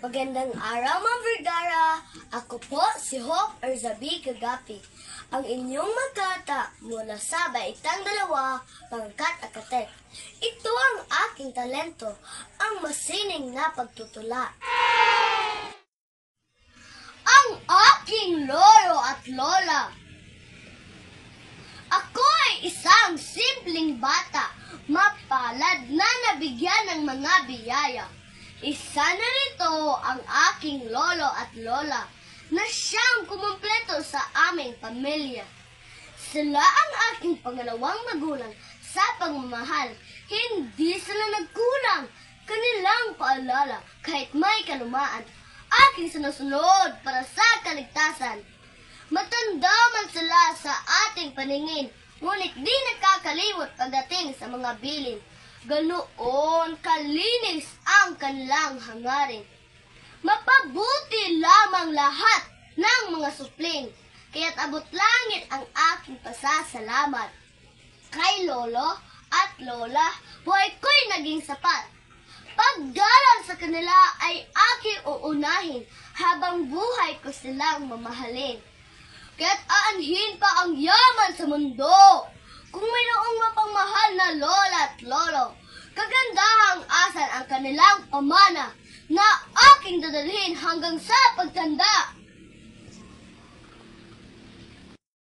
Magandang araw, Ma'am Vergara. Ako po si Hope Erzabi Kagapi, ang inyong magkata mula sa Baitang 2, Pangkat Akatek. Ito ang aking talento, ang masining na pagtutula. Ang aking lolo at lola. Ako ay isang simpleng bata, mapalad na nabigyan ng mga biyaya. Isa na rito ang aking lolo at lola na siyang kumumpleto sa aming pamilya. Sila ang aking pangalawang magulang sa pagmamahal. Hindi sila nagkulang. Kanilang paalala kahit may kalumaan, aking sinusunod para sa kaligtasan. Matanda man sila sa ating paningin, ngunit di nakakalimot pagdating sa mga bilin. Ganoon kalinis ang kanilang hangarin. Mapabuti lamang lahat ng mga supling, kaya't abot langit ang aking pasasalamat. Kay lolo at lola, buhay ko'y naging sapat. Paggalang sa kanila ay aking uunahin, habang buhay ko silang mamahalin. Kaya't aanhin pa ang yaman sa mundo, kung mayroong mapangmahal na lola at lolo. Kagandahang asan ang kanilang pamana na aking dadalhin hanggang sa pagtanda.